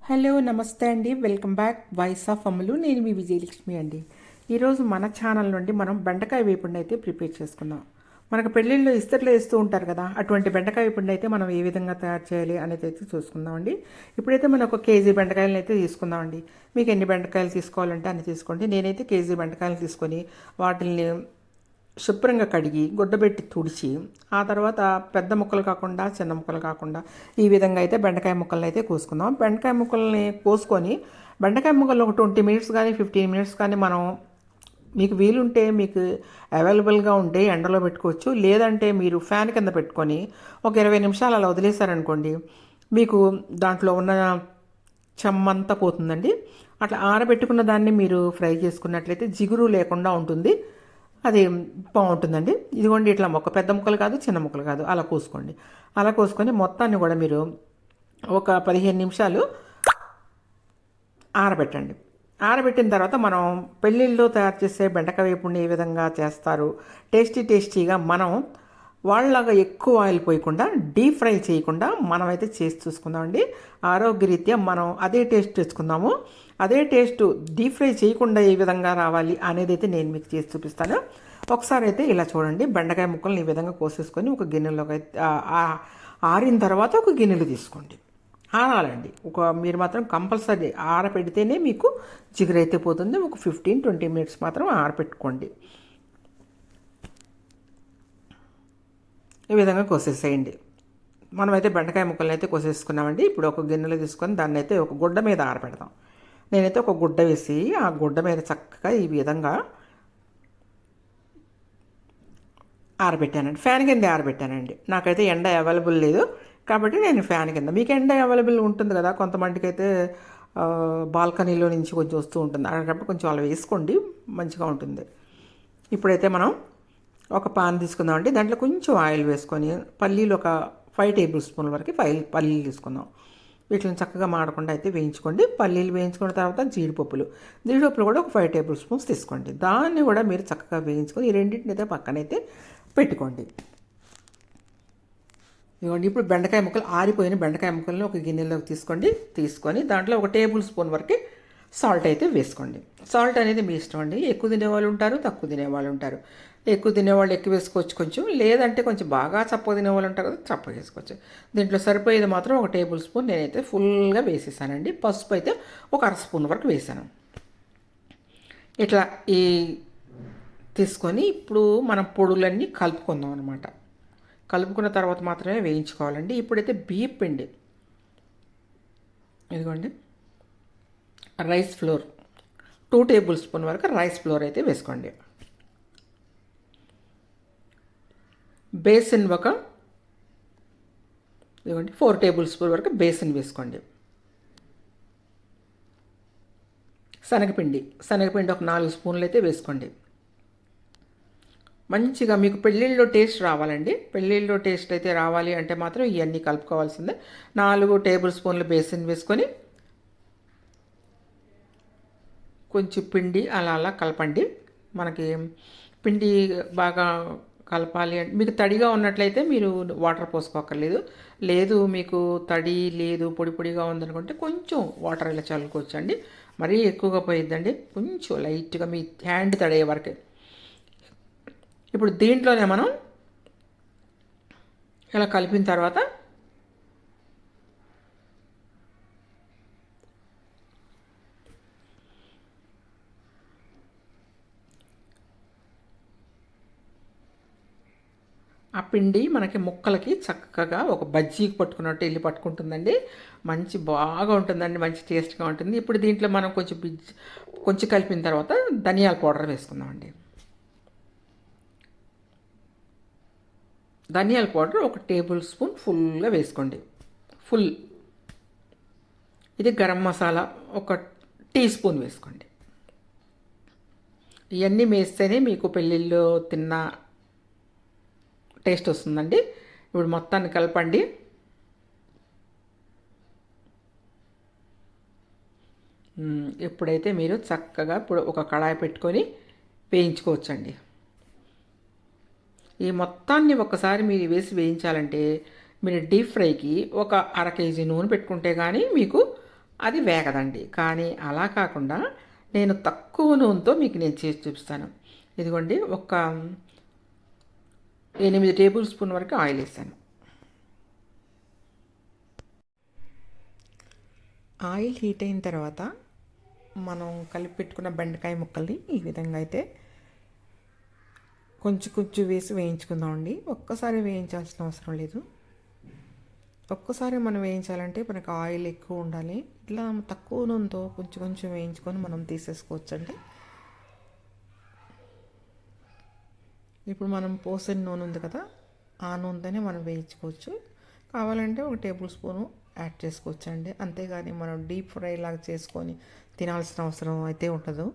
Hello నమస్తే అండి, welcome back voice of అమ్ములు. నేను మీ విజయలక్ష్మి అండి. ఈరోజు మన ఛానల్ నుండి మనం బెండకాయ వేపుడిని అయితే ప్రిపేర్ చేసుకుందాం. మనకు పెళ్ళిళ్ళలో ఇస్తట్లో వేస్తూ ఉంటారు కదా, అటువంటి బెండకాయ వేపుడిని అయితే మనం ఏ విధంగా తయారు చేయాలి అనేది అయితే చూసుకుందామండి. ఇప్పుడైతే మనం ఒక కేజీ బెండకాయలను అయితే తీసుకుందామండి. మీకు ఎన్ని బెండకాయలు తీసుకోవాలంటే అన్ని తీసుకోండి. నేనైతే కేజీ బెండకాయలు తీసుకొని వాటిని శుభ్రంగా కడిగి గుడ్డబెట్టి తుడిచి ఆ తర్వాత పెద్ద ముక్కలు కాకుండా చిన్న ముక్కలు కాకుండా ఈ విధంగా అయితే బెండకాయ ముక్కలను అయితే కోసుకుందాం. బెండకాయ ముక్కల్ని కోసుకొని బెండకాయ ముక్కలు ఒక 20 మినిట్స్ కానీ 15 మినిట్స్ కానీ మనం మీకు వీలుంటే మీకు అవైలబుల్గా ఉంటే ఎండలో పెట్టుకోవచ్చు. లేదంటే మీరు ఫ్యాన్ కింద పెట్టుకొని ఒక 20 నిమిషాలు అలా వదిలేశారనుకోండి, మీకు దాంట్లో ఉన్న చెమ్మంతా పోతుందండి. అట్లా ఆరబెట్టుకున్న దాన్ని మీరు ఫ్రై చేసుకున్నట్లయితే జిగురు లేకుండా ఉంటుంది. అది బాగుంటుందండి. ఇదిగోండి, ఇట్లా పెద్ద ముక్కలు కాదు చిన్న ముక్కలు కాదు, అలా కోసుకోండి. అలా కోసుకొని మొత్తాన్ని కూడా మీరు ఒక 15 నిమిషాలు ఆరబెట్టండి. ఆరబెట్టిన తర్వాత మనం పెళ్ళిళ్ళలో తయారు చేసే బెండకాయ వేపుడిని ఏ విధంగా చేస్తారు, టేస్టీగా మనం వాళ్ళలాగా ఎక్కువ ఆయిల్ పోయకుండా డీప్ ఫ్రై చేయకుండా మనమైతే చేసి చూసుకుందామండి. ఆరోగ్యరీత్యా మనం అదే టేస్ట్ తెచ్చుకుందాము. అదే టేస్ట్ డీప్ ఫ్రై చేయకుండా ఏ విధంగా రావాలి అనేది అయితే నేను మీకు చేసి చూపిస్తాను. ఒకసారి అయితే ఇలా చూడండి. బెండకాయ ముక్కల్ని ఈ విధంగా కోసేసుకొని ఒక గిన్నెలోకి అయితే ఆరిన తర్వాత ఒక గిన్నెలు తీసుకోండి. ఆరాలండి. మీరు మాత్రం కంపల్సరీ ఆరపెడితేనే మీకు జిగురైతే పోతుంది. ఒక 15-20 మినిట్స్ మాత్రం ఆరపెట్టుకోండి. ఈ విధంగా కోసేసేయండి. మనమైతే బెండకాయ ముక్కల్ని అయితే కోసేసుకున్నామండి. ఇప్పుడు ఒక గిన్నెలో తీసుకొని దాన్ని అయితే ఒక గుడ్డ మీద ఆరపెడతాం. నేనైతే ఒక గుడ్డ వేసి ఆ గుడ్డ మీద చక్కగా ఈ విధంగా ఆరబెట్టానండి. ఫ్యాన్ కింద ఆరబెట్టానండి. నాకైతే ఎండ అవైలబుల్ లేదు కాబట్టి నేను ఫ్యాన్ కింద. మీకు ఎండ అవైలబుల్ ఉంటుంది కదా, కొంతమందికి అయితే బాల్కనీలో నుంచి కొంచెం వస్తూ ఉంటుంది. అక్కడ కొంచెం అలా వేసుకోండి, మంచిగా ఉంటుంది. ఇప్పుడైతే మనం ఒక పాన్ తీసుకుందామండి. దాంట్లో కొంచెం ఆయిల్ వేసుకొని పల్లీలు ఒక 5 టేబుల్ స్పూన్ల వరకు పల్లీలు తీసుకుందాం. వీటిని చక్కగా మాడకుండా అయితే వేయించుకోండి. పల్లీలు వేయించుకున్న తర్వాత జీడిపప్పులు కూడా ఒక 5 టేబుల్ స్పూన్స్ తీసుకోండి. దాన్ని కూడా మీరు చక్కగా వేయించుకొని ఈ రెండింటిని అయితే పక్కనైతే పెట్టుకోండి. ఇదిగోండి, ఇప్పుడు బెండకాయ ముక్కలు ఆరిపోయిన బెండకాయ ముక్కల్ని ఒక గిన్నెలోకి తీసుకొని దాంట్లో ఒక టేబుల్ స్పూన్ వరకు సాల్ట్ అయితే వేసుకోండి. సాల్ట్ అనేది మీ ఇష్టం అండి. ఎక్కువ తినేవాళ్ళు ఉంటారు, తక్కువ తినేవాళ్ళు ఉంటారు. ఎక్కువ తినేవాళ్ళు ఎక్కువ వేసుకోవచ్చు కొంచెం, లేదంటే కొంచెం బాగా చప్పగా తినేవాళ్ళు ఉంటారు కదా, చప్పగా వేసుకోవచ్చు. దీంట్లో సరిపోయేది మాత్రం ఒక టేబుల్ స్పూన్ నేనైతే ఫుల్గా వేసేసానండి. పసుపు అయితే ఒక 1/2 స్పూన్ వరకు వేసాను. ఇట్లా ఈ తీసుకొని ఇప్పుడు మనం పొడులన్నీ కలుపుకుందాం అనమాట. కలుపుకున్న తర్వాత మాత్రమే వేయించుకోవాలండి. ఇప్పుడైతే బియ్యం పిండి, ఇదిగోండి, రైస్ ఫ్లోర్ 2 టేబుల్ స్పూన్ వరకు రైస్ ఫ్లోర్ అయితే వేసుకోండి. బేసిన్ ఇదిగోండి 4 టేబుల్ స్పూన్ వరకు బేసిన్ వేసుకోండి. శనగపిండి ఒక 4 స్పూన్లు అయితే వేసుకోండి. మంచిగా మీకు పెళ్ళిళ్ళలో టేస్ట్ రావాలండి. పెళ్ళిళ్ళలో టేస్ట్ అయితే రావాలి అంటే మాత్రం ఇవన్నీ కలుపుకోవాల్సిందే. 4 టేబుల్ స్పూన్లు బేసిన్ వేసుకొని కొంచెం పిండి అలా కలపండి. మనకి పిండి బాగా కలపాలి అంటే మీకు తడిగా ఉన్నట్లయితే మీరు వాటర్ పోసుకోక్కర్లేదు. లేదు మీకు తడి లేదు, పొడి పొడిగా ఉందనుకుంటే కొంచెం వాటర్ ఇలా చల్లుకోవచ్చండి. మరీ ఎక్కువగా పోయిద్దండి, కొంచెం లైట్గా మీ హ్యాండ్ తడయ్యే వరకే. ఇప్పుడు దీంట్లోనే మనం ఇలా కలిపిన తర్వాత ఆ పిండి మనకి ముక్కలకి చక్కగా ఒక బజ్జీకి పట్టుకున్నట్టు వెళ్ళి పట్టుకుంటుందండి. బాగా ఉంటుందండి, మంచి టేస్ట్గా ఉంటుంది. ఇప్పుడు దీంట్లో మనం కొంచెం కలిపిన తర్వాత ధనియాల పౌడర్ వేసుకుందామండి. ధనియాల పౌడర్ ఒక టేబుల్ స్పూన్ ఫుల్గా వేసుకోండి. ఇది గరం మసాలా ఒక టీ స్పూన్ వేసుకోండి. ఇవన్నీ వేస్తేనే మీకు పెళ్ళిళ్ళలో తిన్న టేస్ట్ వస్తుందండి. ఇప్పుడు మొత్తాన్ని కలపండి. ఇప్పుడైతే మీరు చక్కగా ఇప్పుడు ఒక కడాయి పెట్టుకొని వేయించుకోవచ్చండి. ఈ మొత్తాన్ని ఒకసారి మీరు వేసి వేయించాలంటే మీరు డీప్ ఫ్రైకి ఒక 1/2 కేజీ నూనె పెట్టుకుంటే కానీ మీకు అది వేగదండి. కానీ అలా కాకుండా నేను తక్కువ నూనెతో మీకు నేను చేసి చూపిస్తాను. ఇదిగోండి, ఒక 8 టేబుల్ స్పూన్ వరకు ఆయిల్ వేసాను. ఆయిల్ హీట్ అయిన తర్వాత మనం కలిపి పెట్టుకున్న బెండకాయ ముక్కల్ని ఈ విధంగా అయితే కొంచెం కొంచెం వేసి వేయించుకుందామండి. ఒక్కసారి వేయించాల్సిన అవసరం లేదు. ఒక్కసారి మనం వేయించాలంటే మనకు ఆయిల్ ఎక్కువ ఉండాలి. ఇట్లా తక్కువ నూనెతో కొంచెం కొంచెం వేయించుకొని మనం తీసేసుకోవచ్చండి. ఇప్పుడు మనం పోసిన నూనె ఉంది కదా, ఆ నూనెతోనే మనం వేయించుకోవచ్చు. కావాలంటే ఒక టేబుల్ స్పూను యాడ్ చేసుకోవచ్చండి. అంతేగాని మనం డీప్ ఫ్రై లాగా చేసుకొని తినాల్సిన అవసరం అయితే ఉండదు.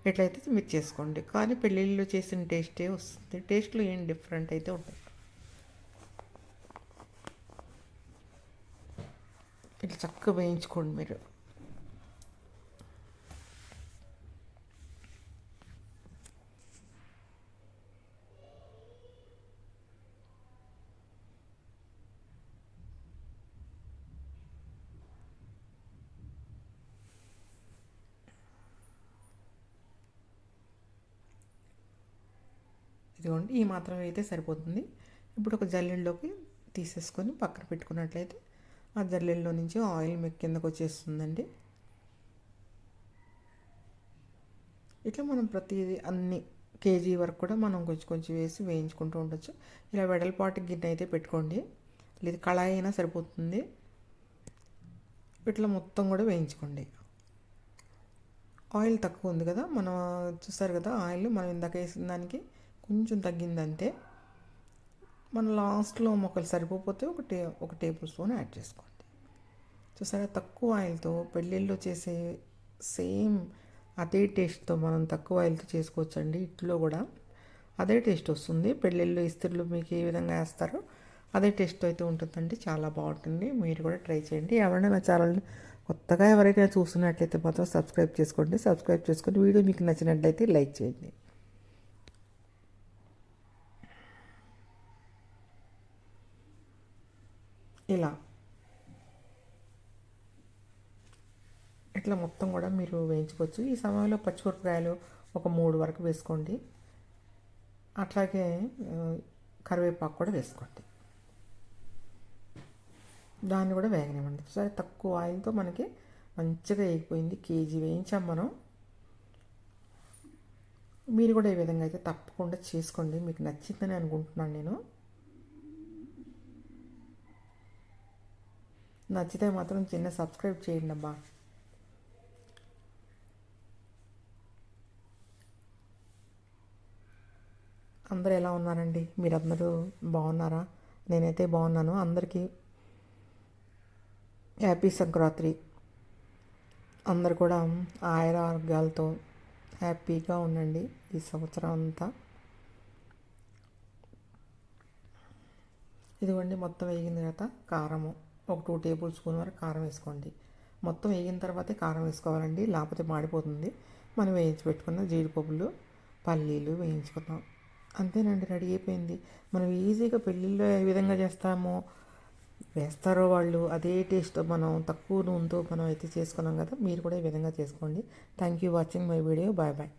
ఎట్లయితే మీరు చేసుకోండి. కానీ పెళ్ళిళ్ళు చేసిన టేస్టే వస్తుంది. టేస్ట్లో ఏం డిఫరెంట్ అయితే ఉంటుంది. ఇట్లా చక్కగా వేయించుకోండి మీరు. ఇదిగోండి, ఈ మాత్రం అయితే సరిపోతుంది. ఇప్పుడు ఒక జల్లెడలోకి తీసేసుకొని పక్కన పెట్టుకున్నట్లయితే ఆ జల్లెడలో నుంచి ఆయిల్ మీకు కిందకు వచ్చేస్తుందండి. ఇట్లా మనం ప్రతిదీ అన్ని కేజీ వరకు కూడా మనం కొంచెం కొంచెం వేసి వేయించుకుంటూ ఉండొచ్చు. ఇలా వెడల్పాటి గిన్నె అయితే పెట్టుకోండి, లేదు కళాయి అయినా సరిపోతుంది. ఇట్లా మొత్తం కూడా వేయించుకోండి. ఆయిల్ తక్కువ ఉంది కదా, మనం చూస్తారు కదా ఆయిల్ మనం ఇందాక వేసిన దానికి కొంచెం తగ్గిందంటే మన లాస్ట్లో మొక్కలు సరిపోతే ఒక టేబుల్ స్పూన్ యాడ్ చేసుకోండి. చూసారా, తక్కువ ఆయిల్తో పెళ్ళిళ్ళు చేసే సేమ్ అదే టేస్ట్తో మనం తక్కువ ఆయిల్తో చేసుకోవచ్చండి. ఇట్లో కూడా అదే టేస్ట్ వస్తుంది. పెళ్ళిళ్ళు ఇస్త్రీలు మీకు ఏ విధంగా వేస్తారో అదే టేస్ట్ అయితే ఉంటుందండి. చాలా బాగుంటుంది. మీరు కూడా ట్రై చేయండి. ఎవరైనా నా ఛానల్ని కొత్తగా ఎవరైనా చూస్తున్నట్లయితే మాత్రం సబ్స్క్రైబ్ చేసుకోండి. సబ్స్క్రైబ్ చేసుకొని వీడియో మీకు నచ్చినట్లయితే లైక్ చేయండి. ఇలా ఇట్లా మొత్తం కూడా మీరు వేయించుకోవచ్చు. ఈ సమయంలో పచ్చిమిరపకాయలు ఒక 3 వరకు వేసుకోండి. అట్లాగే కరివేపాకు కూడా వేసుకోండి. దాన్ని కూడా వేగనివ్వండి. సరే, తక్కువ ఆయిల్తో మనకి మంచిగా వేగిపోయింది. కేజీ వేయించాం మనం. మీరు కూడా ఈ విధంగా అయితే తప్పకుండా చేసుకోండి. మీకు నచ్చిందని అనుకుంటున్నాను నేను. నచ్చితే మాత్రం చిన్న సబ్స్క్రైబ్ చేయండి అబ్బా. అందరూ ఎలా ఉన్నారండి? మీరందరూ బాగున్నారా? నేనైతే బాగున్నాను. అందరికీ హ్యాపీ సంక్రాంతి. అందరు కూడా ఆయురారోగ్యాలతో హ్యాపీగా ఉండండి ఈ సంవత్సరం అంతా. ఇదిగోండి, మొత్తం వేగిన తర్వాత కారము ఒక 2 టేబుల్ స్పూన్ వరకు కారం వేసుకోండి. మొత్తం వేగిన తర్వాతే కారం వేసుకోవాలండి, లేకపోతే మాడిపోతుంది. మనం వేయించి పెట్టుకున్న జీడిపప్పులు, పల్లీలు వేయించుకుందాం. అంతేనండి, రెడీ అయిపోయింది. మనం ఈజీగా పెళ్ళిళ్ళలో ఏ విధంగా వేస్తారో వాళ్ళు అదే టేస్ట్ మనం తక్కువ నూనెతో మనం అయితే చేసుకున్నాం కదా. మీరు కూడా ఈ విధంగా చేసుకోండి. Thank you watching my video. Bye bye.